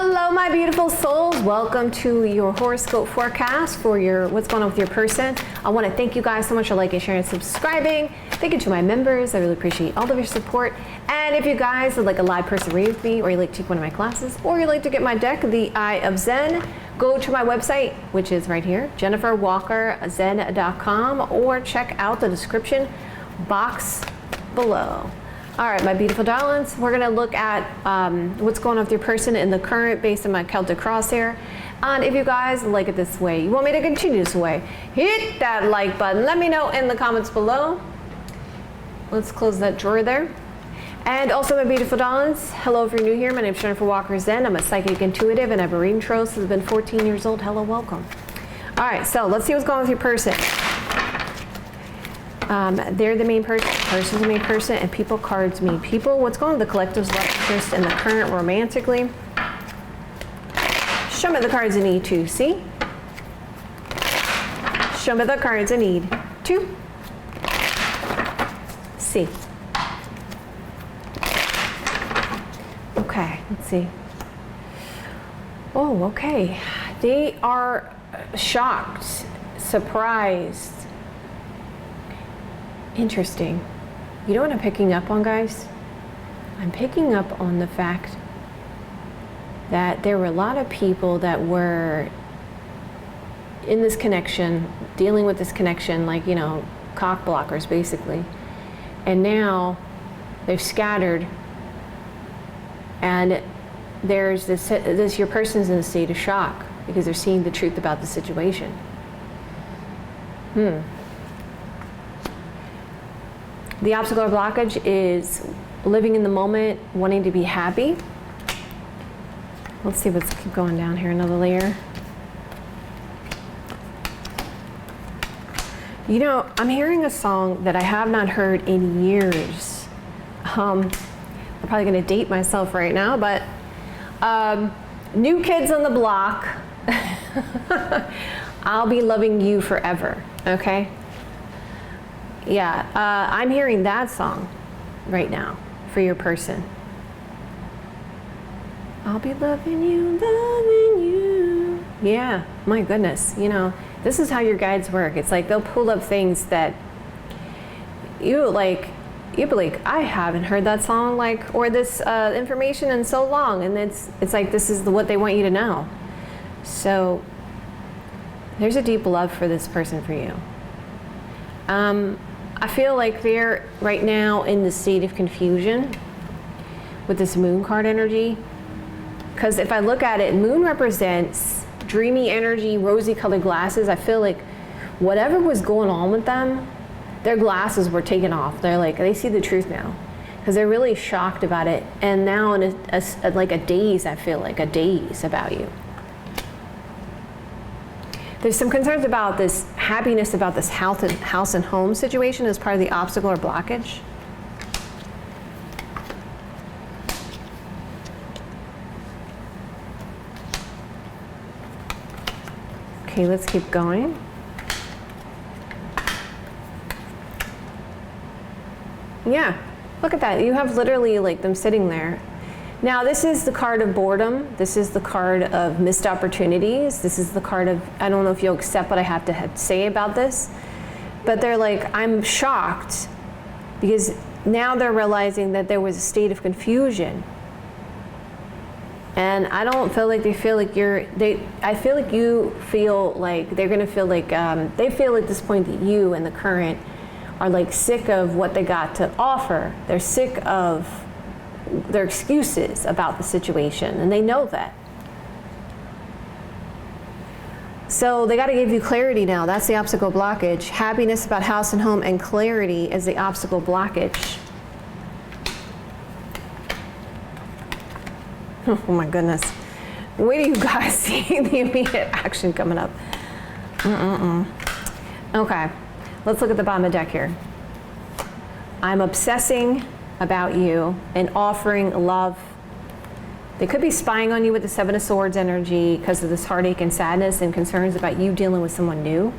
Hello, my beautiful souls. Welcome to your horoscope forecast for your what's going on with your person. I want to thank you guys so much for liking, sharing, and subscribing. Thank you to my members. I really appreciate all of your support. And if you guys would like a live person reading with me, or you like to take one of my classes, or you like to get my deck, The Eye of Zen, go to my website, which is right here, jenniferwalkerzen.com, or check out the description box below. All right, my beautiful darlings, we're gonna look at what's going on with your person in the current based on my Celtic crosshair. And if you guys like it this way, you want me to continue this way, hit that like button. Let me know in the comments below. Let's close that drawer there. And also, my beautiful darlings, hello if you're new here. My name is Jennifer Walker Zen. I'm a psychic intuitive and I have a reading tarot since I've been 14 years old. Hello, welcome. All right, so let's see what's going on with your person. They're the main person, person's the main person, and people cards mean people. What's going on with the collective's love interest and the current romantically? Show me the cards I need to see. Show me the cards I need to see. Okay, let's see. Oh, okay. They are shocked, surprised. Interesting. You know what I'm picking up on, guys? I'm picking up on the fact that there were a lot of people that were in this connection, dealing with this connection, like, you know, cock blockers, basically. And now they've scattered, and there's this your person's in a state of shock because they're seeing the truth about the situation. The obstacle or blockage is living in the moment, wanting to be happy. Let's see, let's keep going down here, another layer. You know, I'm hearing a song that I have not heard in years. I'm probably gonna date myself right now, but New Kids on the Block, I'll Be Loving You Forever, okay? Yeah, I'm hearing that song right now for your person. I'll be loving you. Yeah, my goodness. You know, this is how your guides work. It's like they'll pull up things that you'll be like, I haven't heard that song, like, or this information in so long. And it's like, this is what they want you to know. So there's a deep love for this person for you. I feel like they're right now in the state of confusion with this moon card energy. Because if I look at it, moon represents dreamy energy, rosy colored glasses. I feel like whatever was going on with them, their glasses were taken off. They're like, they see the truth now. Because they're really shocked about it. And now in like a daze, I feel like a daze about you. There's some concerns about this happiness about this house and home situation as part of the obstacle or blockage. Okay, let's keep going. Yeah, look at that. You have literally like them sitting there. Now, this is the card of boredom. This is the card of missed opportunities. This is the card of, I don't know if you'll accept what I have to say about this, but they're like, I'm shocked because now they're realizing that there was a state of confusion. And I don't feel like they feel like I feel like you feel like they're gonna feel like, they feel at this point that you and the current are like sick of what they got to offer. They're sick of their excuses about the situation, and they know that. So they got to give you clarity now. That's the obstacle blockage. Happiness about house and home, and clarity is the obstacle blockage. Oh my goodness. Wait till you guys see the immediate action coming up. Okay, let's look at the bottom of the deck here. I'm obsessing about you and offering love. They could be spying on you with the Seven of Swords energy because of this heartache and sadness and concerns about you dealing with someone new.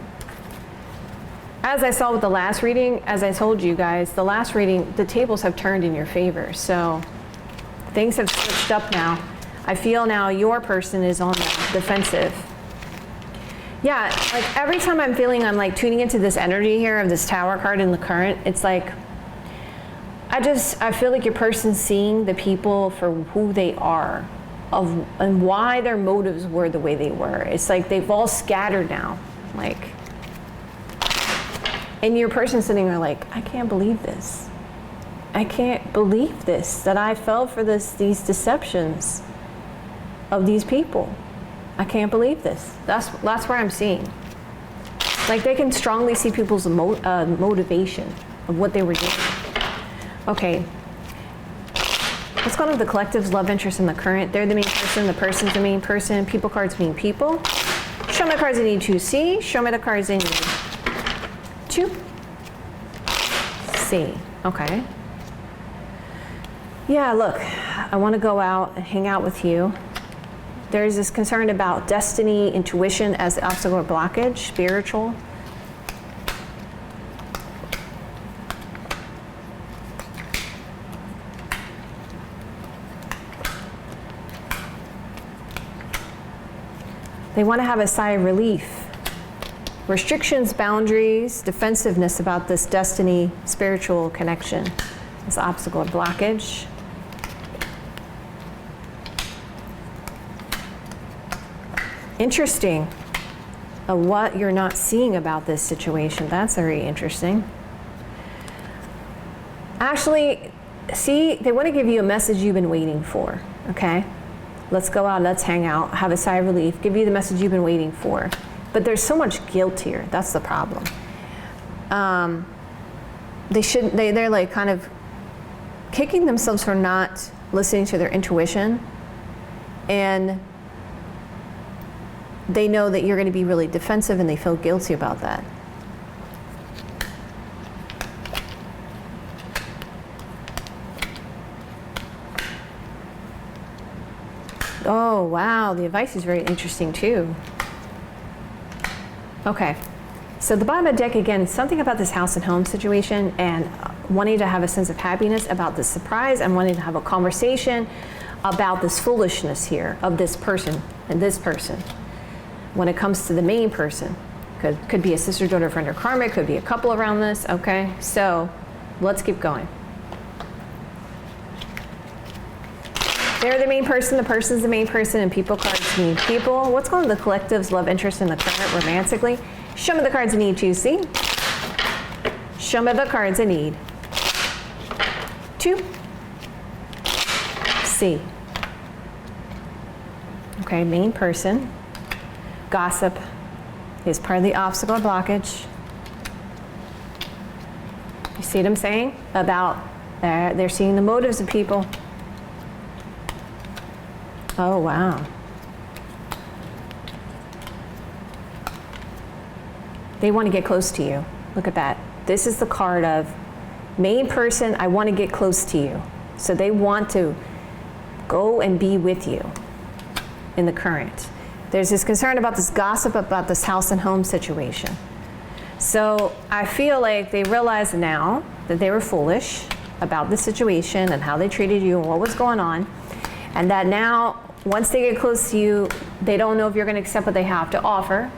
As I saw with the last reading, as I told you guys, the last reading, the tables have turned in your favor. So things have switched up now. I feel now your person is on the defensive. Yeah, like every time I'm feeling I'm like tuning into this energy here of this Tower card in the current, it's like, I feel like your person's seeing the people for who they are and why their motives were the way they were. It's like they've all scattered now. Like, and your person's sitting there like, I can't believe this. I can't believe this, that I fell for these deceptions of these people. I can't believe this. That's where I'm seeing. Like they can strongly see people's motivation of what they were doing. Okay. What's going on with the collective's love interest in the current? They're the main person, the person's the main person, people cards mean people. Show me the cards I need to see. Show me the cards I need to see. Okay. Yeah, look, I want to go out and hang out with you. There's this concern about destiny, intuition as the obstacle or blockage, spiritual. They want to have a sigh of relief. Restrictions, boundaries, defensiveness about this destiny, spiritual connection. This obstacle or blockage. Interesting. What you're not seeing about this situation. That's very interesting. Actually, see, they want to give you a message you've been waiting for, okay? Let's go out, let's hang out, have a sigh of relief, give you the message you've been waiting for. But there's so much guilt here. That's the problem. They're like kind of kicking themselves for not listening to their intuition. And they know that you're going to be really defensive and they feel guilty about that. Oh, wow. The advice is very interesting too. Okay. So the bottom of the deck, again, something about this house and home situation and wanting to have a sense of happiness about this surprise and wanting to have a conversation about this foolishness here of this person and this person. When it comes to the main person, could be a sister, daughter, friend, or karmic, could be a couple around this, okay? So let's keep going. They're the main person, the person's the main person, and people cards mean people. What's going on with the collective's love interest in the current romantically? Show me the cards I need to see. Show me the cards I need to see. Okay, main person. Gossip is part of the obstacle or blockage. You see what I'm saying? About they're seeing the motives of people. Oh, wow. They want to get close to you. Look at that. This is the card of main person, I want to get close to you. So they want to go and be with you in the current. There's this concern about this gossip about this house and home situation. So I feel like they realize now that they were foolish about the situation and how they treated you and what was going on. And that now, once they get close to you, they don't know if you're going to accept what they have to offer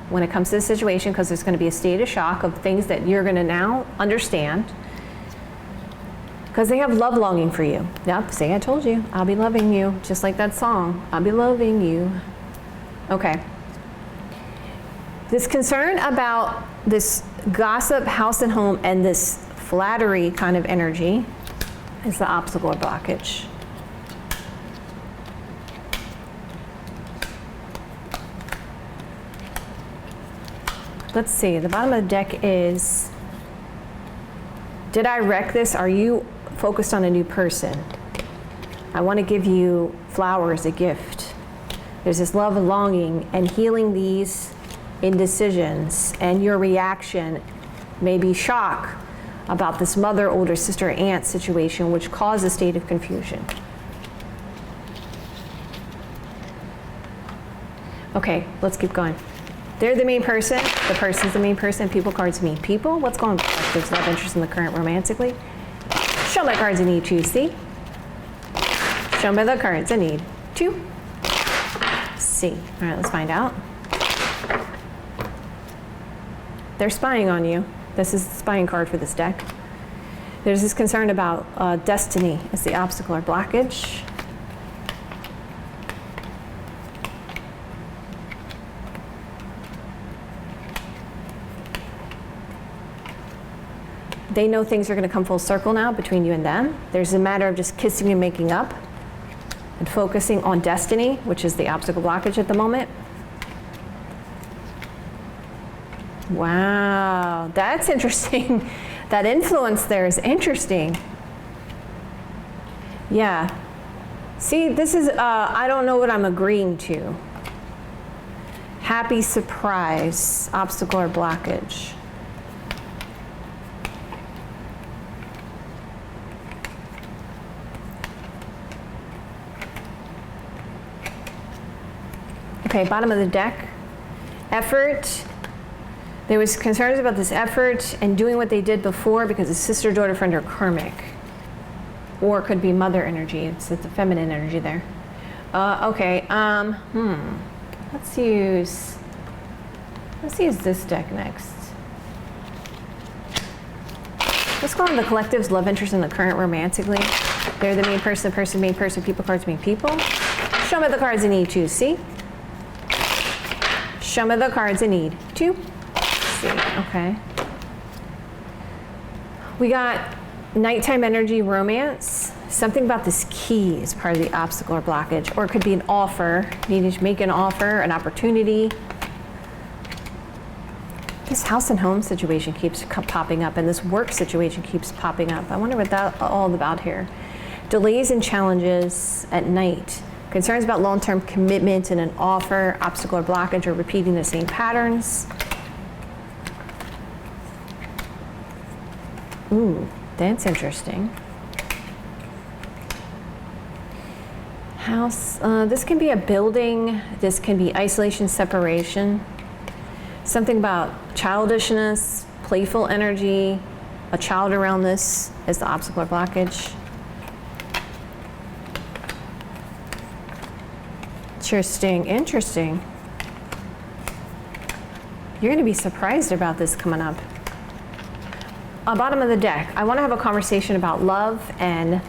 when it comes to the situation, because there's going to be a state of shock of things that you're going to now understand. Because they have love longing for you. Yep, see, I told you, I'll be loving you. Just like that song, I'll be loving you. Okay. This concern about this gossip, house and home, and this flattery kind of energy is the obstacle or blockage. Let's see, the bottom of the deck is, did I wreck this? Are you focused on a new person? I want to give you flowers, a gift. There's this love and longing and healing these indecisions, and your reaction may be shock about this mother, older sister, aunt situation, which caused a state of confusion. Okay, let's keep going. They're the main person, the person's the main person, people cards mean people. What's going on? There's love interest in the current romantically. Show me the cards I need to see. Show me the cards I need 2, C. All right, let's find out. They're spying on you. This is the spying card for this deck. There's this concern about destiny as the obstacle or blockage. They know things are going to come full circle now between you and them. There's a matter of just kissing and making up and focusing on destiny, which is the obstacle blockage at the moment. Wow, that's interesting. That influence there is interesting. Yeah. See, this is, I don't know what I'm agreeing to. Happy surprise, obstacle or blockage. Okay, bottom of the deck. Effort. There was concerns about this effort and doing what they did before because it's sister, daughter, friend, or karmic. Or it could be mother energy. It's the feminine energy there. Okay, let's use this deck next. Let's go on the collective's love interest in the current romantically. They're the main person, main person, people cards, main people. Show me the cards I need to see. Show me the cards I need to see. Okay. We got nighttime energy, romance. Something about this key is part of the obstacle or blockage, or it could be an offer, needing to make an offer, an opportunity. This house and home situation keeps popping up, and this work situation keeps popping up. I wonder what that's all about here. Delays and challenges at night. Concerns about long-term commitment and an offer, obstacle or blockage, or repeating the same patterns. Ooh, that's interesting. House, this can be a building, this can be isolation, separation. Something about childishness, playful energy, a child around this is the obstacle or blockage. Interesting, interesting. You're going to be surprised about this coming up. Bottom of the deck, I want to have a conversation about love and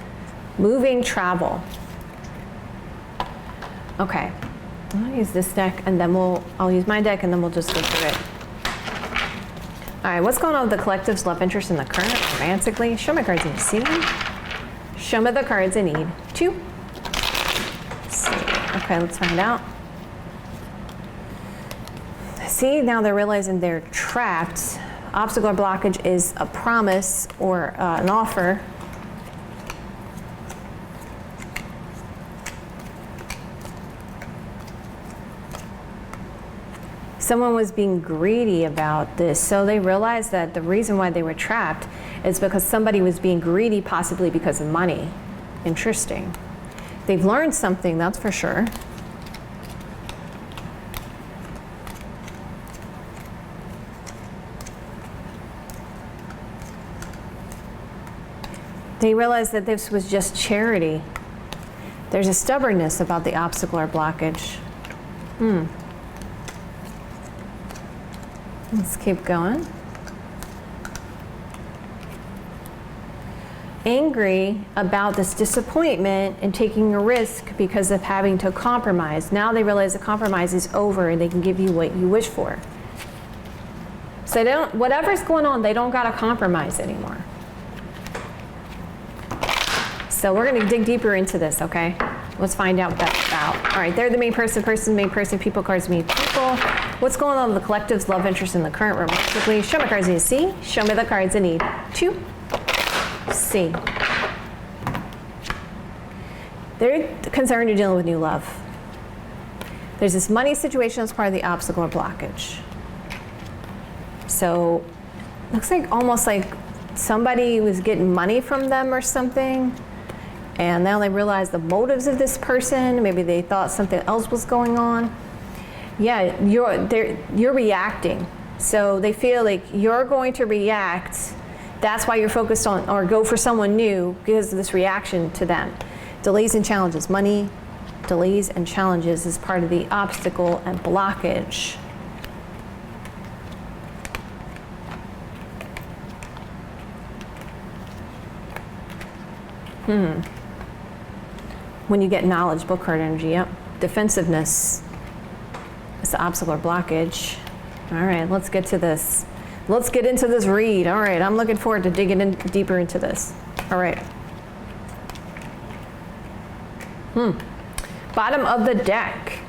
moving travel. Okay, I'm going to use this deck and then I'll use my deck and then we'll just go through it. All right, what's going on with the collective's love interest in the current romantically? Show me cards I need to see. Show me the cards I need to see. Okay, let's find out. See, now they're realizing they're trapped. Obstacle or blockage is a promise or an offer. Someone was being greedy about this, so they realized that the reason why they were trapped is because somebody was being greedy, possibly because of money. Interesting. They've learned something, that's for sure. They realized that this was just charity. There's a stubbornness about the obstacle or blockage. Let's keep going. Angry about this disappointment and taking a risk because of having to compromise. Now they realize the compromise is over and they can give you what you wish for. So they don't, whatever's going on, they don't gotta compromise anymore. So we're gonna dig deeper into this, okay? Let's find out what that's about. All right, they're the main person, main person, people cards, main people. What's going on with the collective's love interest in the current romantically? Show me cards I need to see. Show me the cards I need to see. They're concerned you're dealing with new love. There's this money situation that's part of the obstacle or blockage. So looks like almost like somebody was getting money from them or something. And now they realize the motives of this person. Maybe they thought something else was going on. Yeah, you're reacting. So they feel like you're going to react. That's why you're focused on, or go for someone new because of this reaction to them. Delays and challenges, money, delays and challenges as part of the obstacle and blockage. When you get knowledge, book card energy, yep. Defensiveness is the obstacle or blockage. All right, let's get to this. Let's get into this read. All right, I'm looking forward to digging in deeper into this. All right. Bottom of the deck.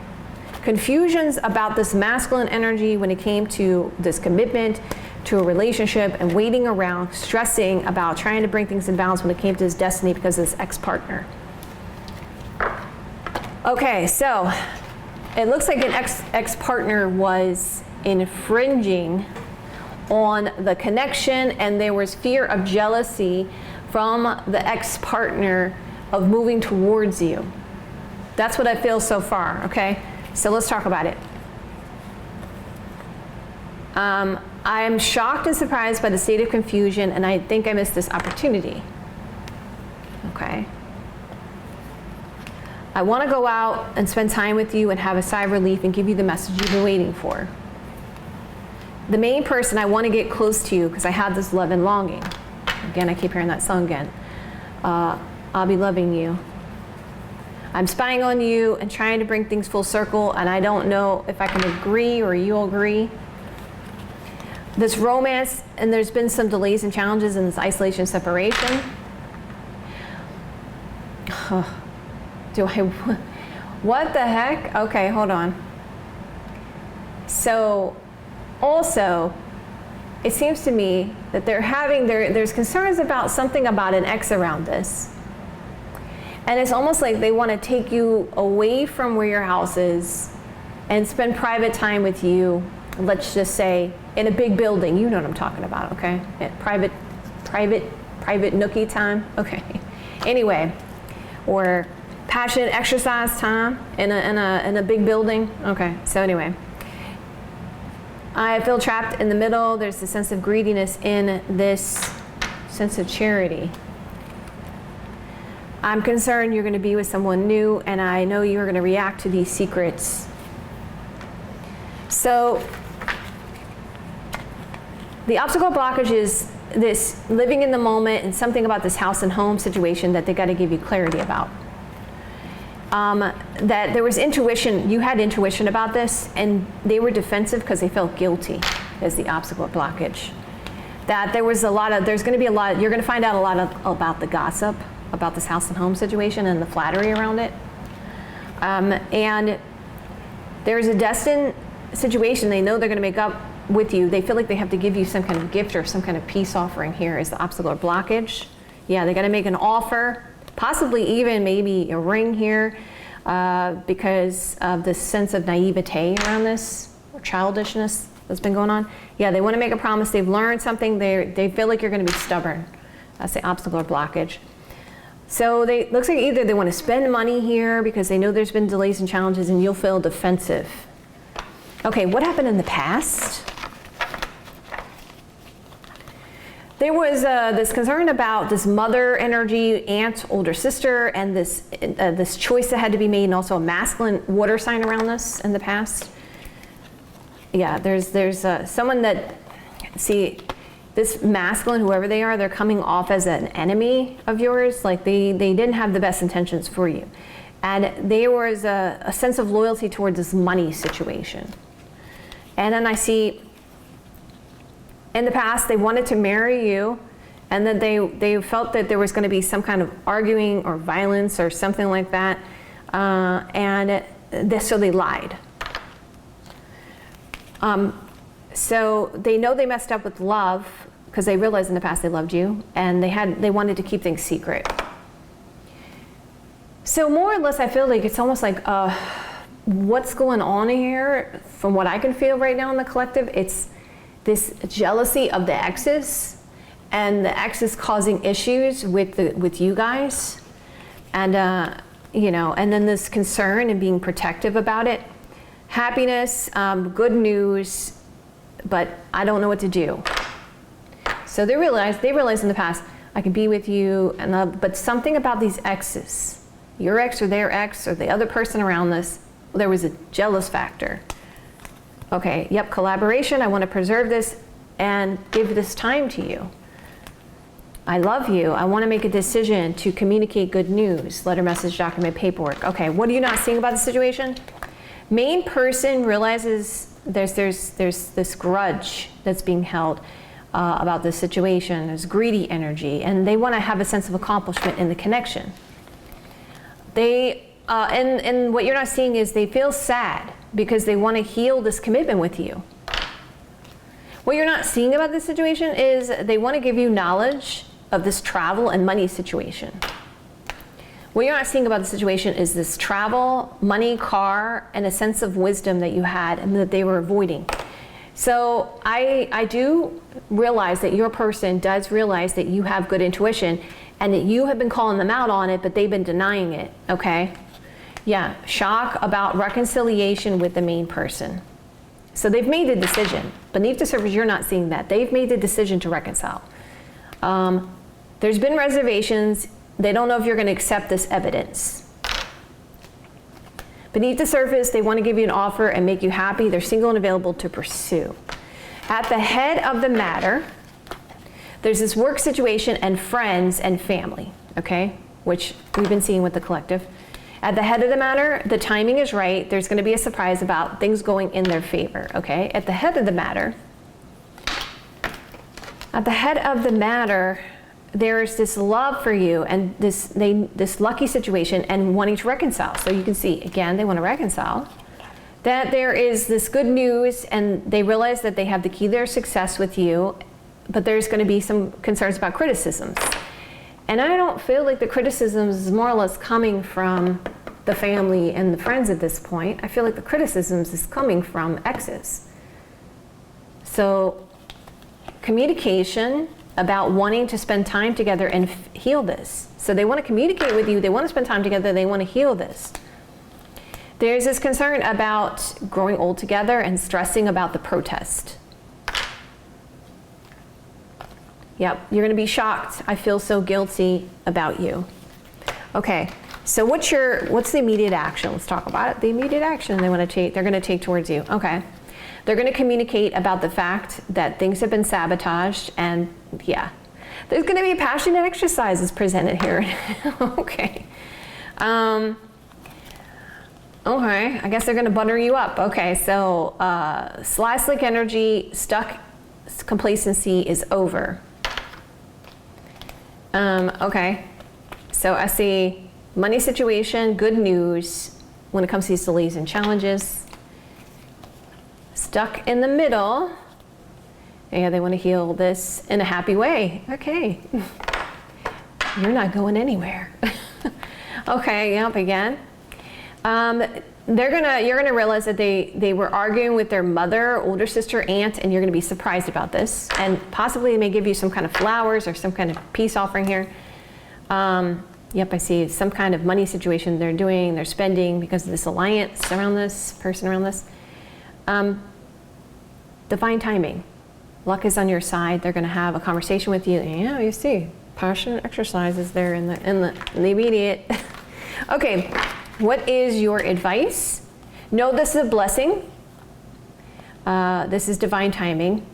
Confusions about this masculine energy when it came to this commitment to a relationship and waiting around, stressing about trying to bring things in balance when it came to his destiny because of his ex-partner. Okay, so it looks like an ex-partner was infringing on the connection, and there was fear of jealousy from the ex-partner of moving towards you. That's what I feel so far, okay? So let's talk about it. I am shocked and surprised by the state of confusion, and I think I missed this opportunity. Okay. I want to go out and spend time with you and have a sigh of relief and give you the message you've been waiting for. The main person I want to get close to you because I have this love and longing. Again, I keep hearing that song again. I'll be loving you. I'm spying on you and trying to bring things full circle, and I don't know if I can agree or you'll agree. This romance, and there's been some delays and challenges in this isolation separation. What the heck? Okay, hold on. So, also, it seems to me that there's concerns about something about an ex around this. And it's almost like they want to take you away from where your house is and spend private time with you, let's just say, in a big building. You know what I'm talking about, okay? Private nookie time, okay. Anyway, or passionate exercise time in a big building. Okay, so anyway. I feel trapped in the middle. There's a sense of greediness in this sense of charity. I'm concerned you're going to be with someone new, and I know you're going to react to these secrets. So the obstacle blockage is this living in the moment and something about this house and home situation that they got to give you clarity about. That there was intuition, you had intuition about this, and they were defensive because they felt guilty as the obstacle blockage. That there's going to be a lot, you're going to find out a lot about the gossip about this house and home situation and the flattery around it. And there's a destined situation, they know they're going to make up with you. They feel like they have to give you some kind of gift or some kind of peace offering here as the obstacle or blockage. Yeah, they got to make an offer, possibly even maybe a ring here, because of this sense of naivete around this, or childishness that's been going on. Yeah, they want to make a promise. They've learned something. They feel like you're going to be stubborn. That's the obstacle or blockage. So looks like either they want to spend money here because they know there's been delays and challenges, and you'll feel defensive. Okay, what happened in the past? There was this concern about this mother energy, aunt, older sister, and this choice that had to be made, and also a masculine water sign around this in the past. Yeah, there's someone that, see, this masculine, whoever they are, they're coming off as an enemy of yours. Like they didn't have the best intentions for you. And there was a sense of loyalty towards this money situation. And then I see, in the past, they wanted to marry you, and then they felt that there was going to be some kind of arguing or violence or something like that, so they lied. So they know they messed up with love because they realized in the past they loved you, and they wanted to keep things secret. So more or less, I feel like it's almost like what's going on here, from what I can feel right now in the collective, it's this jealousy of the exes, and the exes causing issues with you guys, and and then this concern and being protective about it. Happiness, good news, but I don't know what to do. So they realized in the past, I can be with you, but something about these exes your ex or their ex or the other person around this, there was a jealous factor. Okay, yep, collaboration. I want to preserve this and give this time to you. I love you. I want to make a decision to communicate good news. Letter, message, document, paperwork. Okay, what are you not seeing about the situation? Main person realizes there's this grudge that's being held about this situation. There's greedy energy, and they want to have a sense of accomplishment in the connection. And what you're not seeing is they feel sad because they want to heal this commitment with you. What you're not seeing about this situation is they want to give you knowledge of this travel and money situation. What you're not seeing about the situation is this travel, money, car, and a sense of wisdom that you had and that they were avoiding. So I do realize that your person does realize that you have good intuition and that you have been calling them out on it, but they've been denying it, okay? Yeah, shock about reconciliation with the main person. So they've made the decision. Beneath the surface, you're not seeing that. They've made the decision to reconcile. There's been reservations. They don't know if you're going to accept this evidence. Beneath the surface, they want to give you an offer and make you happy. They're single and available to pursue. At the head of the matter, there's this work situation and friends and family, okay? Which we've been seeing with the collective. At the head of the matter, the timing is right. There's going to be a surprise about things going in their favor, okay? At the head of the matter, there's this love for you and this lucky situation and wanting to reconcile. So you can see, again, they want to reconcile. That there is this good news and they realize that they have the key to their success with you, but there's going to be some concerns about criticisms. And I don't feel like the criticisms is more or less coming from the family and the friends at this point. I feel like the criticisms is coming from exes. So communication about wanting to spend time together and heal this. So they want to communicate with you, they want to spend time together, they want to heal this. There's this concern about growing old together and stressing about the protest. Yep, you're going to be shocked. I feel so guilty about you. Okay, so what's the immediate action? Let's talk about it. The immediate action they're going to take towards you. Okay, they're going to communicate about the fact that things have been sabotaged, and yeah, there's going to be passionate exercises presented here. Okay. Okay, I guess they're going to butter you up. Okay, so slick energy, stuck complacency is over. Okay, so I see money situation, good news when it comes to these delays and challenges. Stuck in the middle. Yeah, they want to heal this in a happy way. Okay, you're not going anywhere. Okay, yep, again. You're gonna realize that they were arguing with their mother, older sister, aunt, and you're gonna be surprised about this. And possibly they may give you some kind of flowers or some kind of peace offering here. Yep, I see some kind of money situation they're spending because of this alliance around this, person around this. Divine timing. Luck is on your side. They're gonna have a conversation with you. Yeah, you see, passionate exercises there in the immediate. Okay. What is your advice? Know this is a blessing. This is divine timing.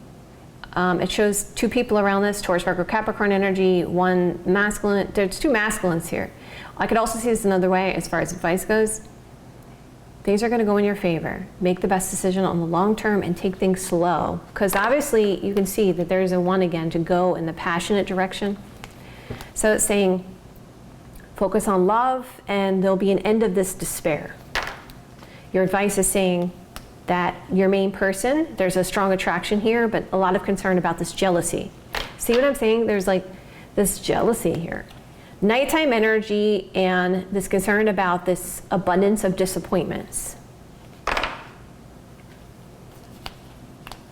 It shows two people around this, Taurus, Virgo, Capricorn energy, one masculine. There's two masculines here. I could also see this another way as far as advice goes. Things are going to go in your favor. Make the best decision on the long term and take things slow. Because obviously you can see that there's a one again to go in the passionate direction. So it's saying, focus on love, and there'll be an end of this despair. Your advice is saying that your main person, there's a strong attraction here, but a lot of concern about this jealousy. See what I'm saying? There's like this jealousy here. Nighttime energy and this concern about this abundance of disappointments.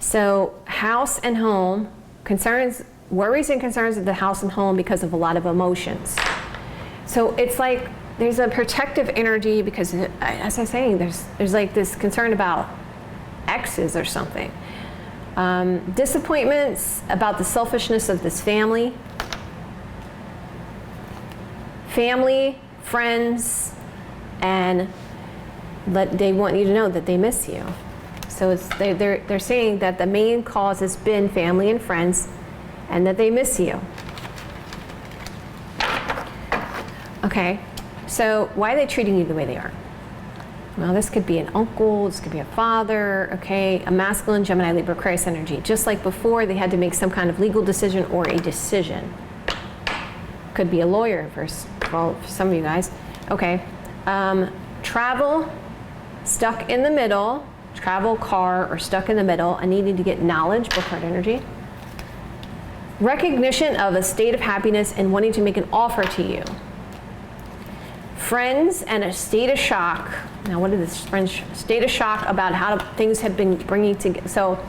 So house and home, concerns, worries and concerns of the house and home because of a lot of emotions. So it's like there's a protective energy because, as I'm saying, there's like this concern about exes or something. Disappointments about the selfishness of this family. Family friends, and they want you to know that they miss you. So they're saying that the main cause has been family and friends, and that they miss you. Okay, so why are they treating you the way they are? Well, this could be an uncle, this could be a father, okay, a masculine Gemini, Libra, Aquarius energy. Just like before, they had to make some kind of legal decision or a decision. Could be a lawyer for some of you guys. Okay, travel, stuck in the middle, travel, car, or stuck in the middle, and needing to get knowledge, book card energy. Recognition of a state of happiness and wanting to make an offer to you. Friends and a state of shock. Now, what is this? Friends, state of shock about how things have been bringing together. So,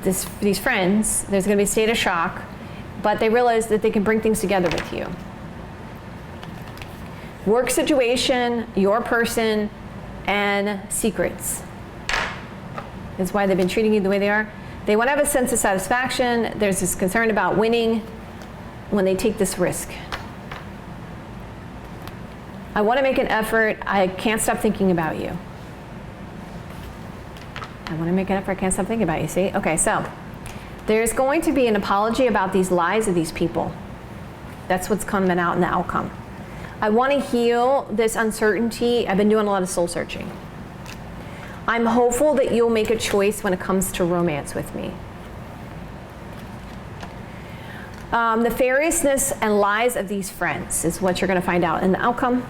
these friends, there's going to be a state of shock, but they realize that they can bring things together with you. Work situation, your person, and secrets. That's why they've been treating you the way they are. They want to have a sense of satisfaction. There's this concern about winning when they take this risk. I want to make an effort. I can't stop thinking about you. I want to make an effort. I can't stop thinking about you. See? Okay, so there's going to be an apology about these lies of these people. That's what's coming out in the outcome. I want to heal this uncertainty. I've been doing a lot of soul searching. I'm hopeful that you'll make a choice when it comes to romance with me. The nefariousness and lies of these friends is what you're going to find out in the outcome.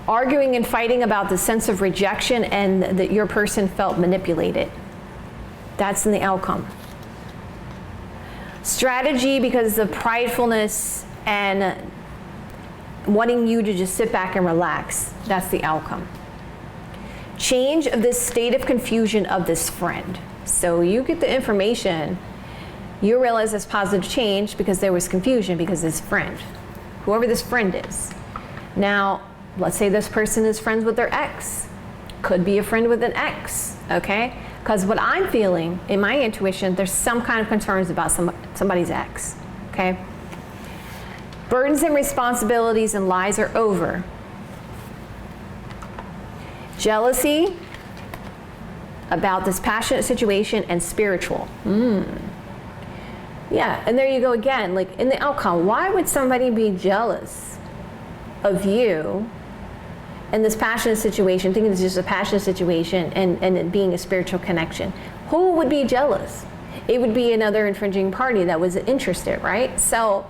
Arguing and fighting about the sense of rejection and that your person felt manipulated. That's in the outcome. Strategy because of pridefulness and wanting you to just sit back and relax. That's the outcome. Change of this state of confusion of this friend. So you get the information, you realize there's positive change because there was confusion because this friend, whoever this friend is. Now, let's say this person is friends with their ex. Could be a friend with an ex, okay? Because what I'm feeling in my intuition, there's some kind of concerns about somebody's ex, okay? Burdens and responsibilities and lies are over. Jealousy about this passionate situation and spiritual. Yeah, and there you go again, like in the outcome, why would somebody be jealous of you in this passionate situation, thinking it's just a passionate situation and it being a spiritual connection? Who would be jealous? It would be another infringing party that was interested, right? So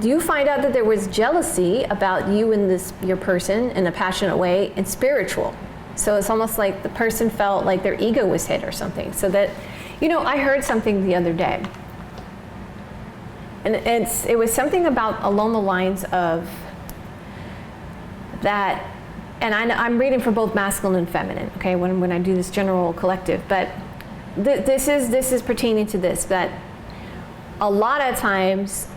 you find out that there was jealousy about you and your person in a passionate way and spiritual. So it's almost like the person felt like their ego was hit or something. So that, I heard something the other day. And it was something about along the lines of that, and I'm reading for both masculine and feminine, okay, when I do this general collective, but this is pertaining to this, that a lot of times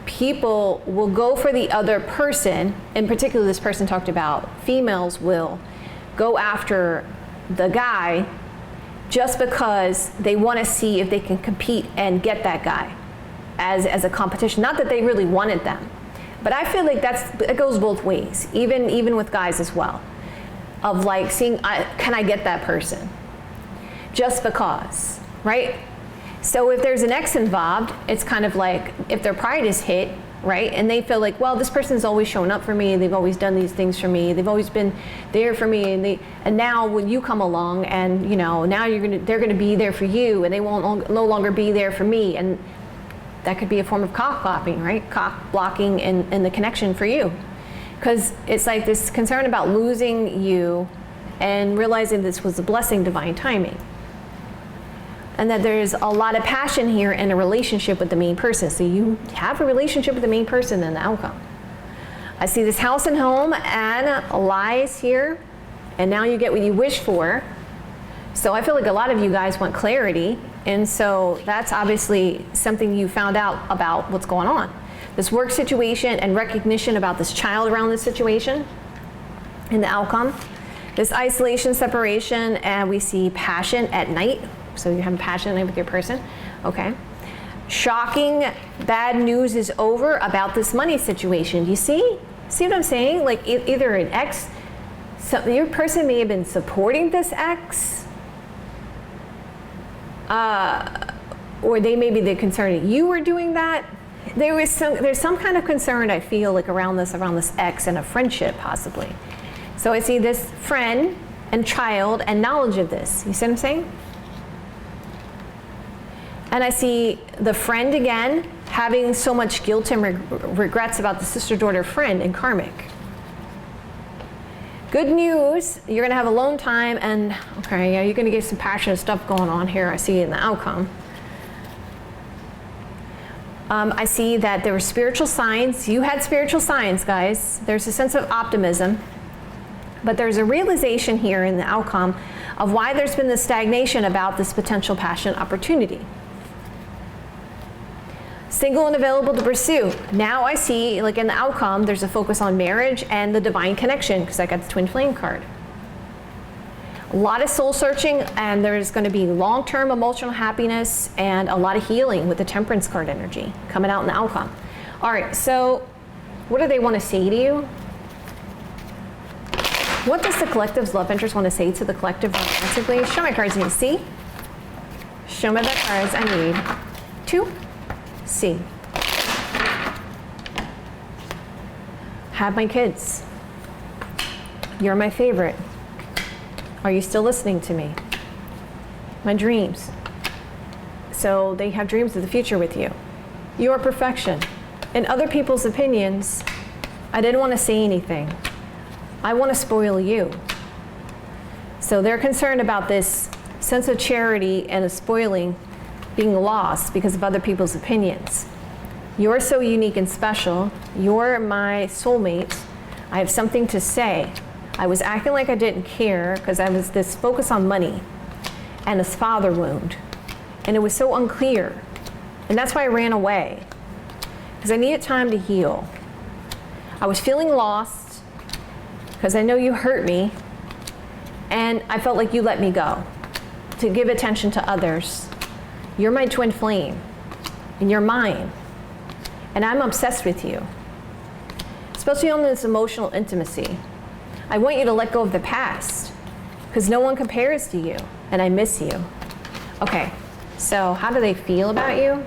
people will go for the other person. In particular, this person talked about females will go after the guy just because they want to see if they can compete and get that guy as a competition. Not that they really wanted them, but I feel like it goes both ways, even with guys as well, of like seeing, can I get that person just because, right? So if there's an ex involved, it's kind of like if their pride is hit, right? And they feel like, well, this person's always shown up for me. They've always done these things for me. They've always been there for me. And now when you come along and, now they're going to be there for you and they won't no longer be there for me. And that could be a form of cock blocking, right? Cock blocking in the connection for you. Because it's like this concern about losing you and realizing this was a blessing, divine timing. And that there's a lot of passion here in a relationship with the main person. So you have a relationship with the main person in the outcome. I see this house and home and lies here. And now you get what you wish for. So I feel like a lot of you guys want clarity. And so that's obviously something you found out about what's going on. This work situation and recognition about this child around this situation and the outcome. This isolation, separation, and we see passion at night. So you have passion with your person, okay. shocking bad news is over about this money situation. Do you see? See what I'm saying? Like either an ex, your person may have been supporting this ex, or they may be the concern that you were doing that. There's some kind of concern I feel like around this ex and a friendship possibly. So I see this friend and child and knowledge of this. You see what I'm saying? And I see the friend again having so much guilt and regrets about the sister-daughter friend in karmic. Good news, you're gonna have alone time and, okay, yeah, you're gonna get some passionate stuff going on here, I see in the outcome. I see that there were spiritual signs. You had spiritual signs, guys. There's a sense of optimism, but there's a realization here in the outcome of why there's been this stagnation about this potential passion opportunity. Single and available to pursue. Now I see, like in the outcome, there's a focus on marriage and the divine connection, because I got the twin flame card. A lot of soul searching, and there's going to be long-term emotional happiness and a lot of healing with the temperance card energy coming out in the outcome. All right, so what do they want to say to you? What does the collective's love interest want to say to the collective romantically? Show my cards I need to see. Show me the cards I need to see. Have my kids. You're my favorite. Are you still listening to me? My dreams. So they have dreams of the future with you. Your perfection. In other people's opinions, I didn't want to say anything. I want to spoil you. So they're concerned about this sense of charity and a spoiling being lost because of other people's opinions. You're so unique and special. You're my soulmate. I have something to say. I was acting like I didn't care because I was this focus on money and this father wound. And it was so unclear. And that's why I ran away, because I needed time to heal. I was feeling lost because I know you hurt me, and I felt like you let me go to give attention to others. You're my twin flame, and you're mine. And I'm obsessed with you, especially on this emotional intimacy. I want you to let go of the past because no one compares to you, and I miss you. Okay, so how do they feel about you?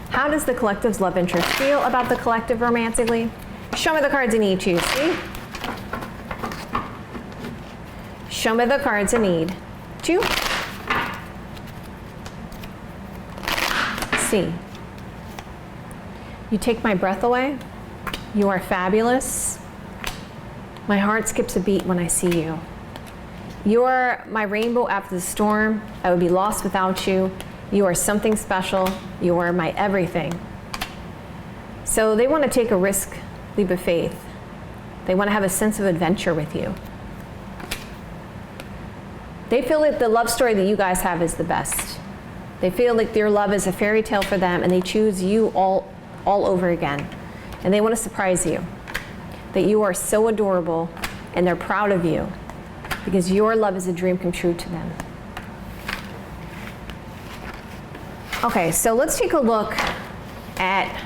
How does the collective's love interest feel about the collective romantically? Show me the cards I need to see. Show me the cards I need to see. You take my breath away. You are fabulous. My heart skips a beat when I see you. You are my rainbow after the storm. I would be lost without you. You are something special. You are my everything. So they want to take a risk, leap of faith. They want to have a sense of adventure with you. They feel like the love story that you guys have is the best. They feel like your love is a fairy tale for them, and they choose you all over again. And they want to surprise you that you are so adorable, and they're proud of you because your love is a dream come true to them. Okay, so let's take a look at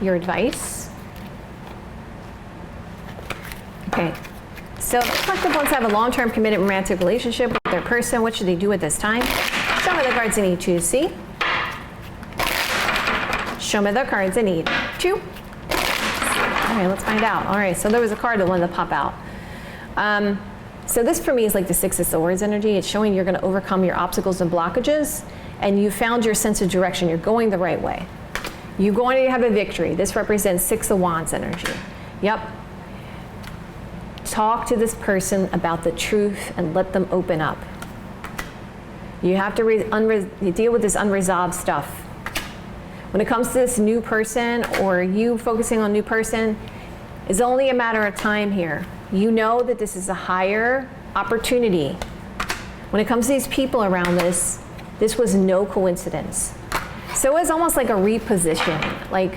your advice. Okay, so the collective wants to have a long-term committed romantic relationship with their person. What should they do at this time? Show me the cards I need to see. Show me the cards I need to. All right, let's find out. All right, so there was a card that wanted to pop out. So this for me is like the Six of Swords energy. It's showing you're going to overcome your obstacles and blockages, and you found your sense of direction. You're going the right way. You're going to have a victory. This represents Six of Wands energy. Yep. Talk to this person about the truth and let them open up. You have to deal with this unresolved stuff. When it comes to this new person, or you focusing on new person, it's only a matter of time here. You know that this is a higher opportunity. When it comes to these people around this was no coincidence. So it's almost like a repositioning. Like,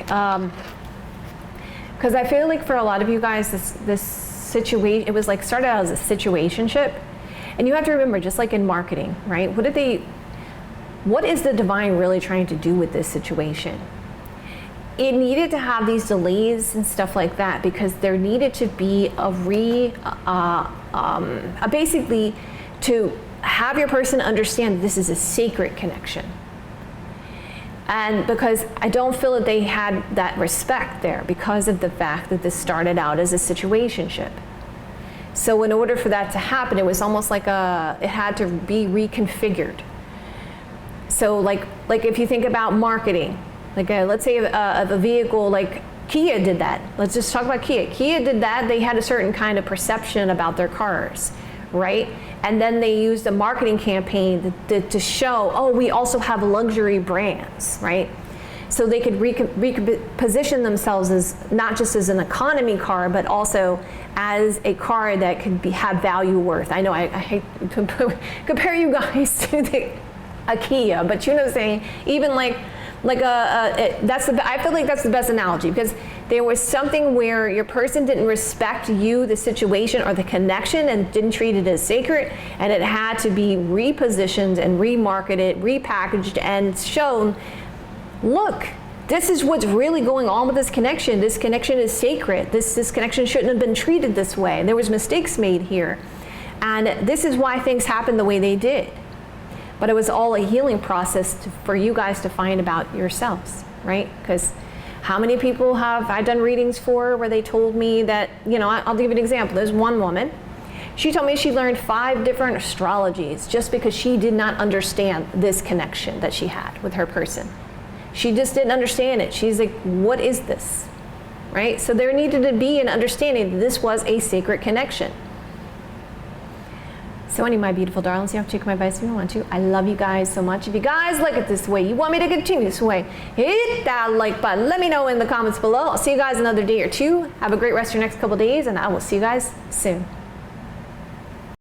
because I feel like for a lot of you guys, this situation, it was like started out as a situationship. And you have to remember, just like in marketing, right? what is the divine really trying to do with this situation? It needed to have these delays and stuff like that because there needed to be basically to have your person understand this is a sacred connection. And because I don't feel that they had that respect there because of the fact that this started out as a situationship. So in order for that to happen, it was almost like it had to be reconfigured. So like if you think about marketing, like let's say a vehicle like Kia did that. Let's just talk about Kia. Kia did that. They had a certain kind of perception about their cars, right? And then they used a marketing campaign to show, oh, we also have luxury brands, right? So they could reposition themselves as not just as an economy car, but also as a car that could have value worth. I know I hate to compare you guys to a Kia, but you know what I'm saying? Even I feel like that's the best analogy because there was something where your person didn't respect you, the situation, or the connection and didn't treat it as sacred, and it had to be repositioned and remarketed, repackaged, and shown, look, this is what's really going on with this connection. This connection is sacred. This connection shouldn't have been treated this way. There was mistakes made here. And this is why things happened the way they did. But it was all a healing process for you guys to find about yourselves, right? Because how many people have I done readings for where they told me that, I'll give you an example. There's one woman. She told me she learned 5 different astrologies just because she did not understand this connection that she had with her person. She just didn't understand it. She's like, what is this? Right? So there needed to be an understanding that this was a sacred connection. So anyway, my beautiful darlings, you have to take my advice if you want to. I love you guys so much. If you guys like it this way, you want me to continue this way, hit that like button. Let me know in the comments below. I'll see you guys another day or two. Have a great rest of your next couple days, and I will see you guys soon.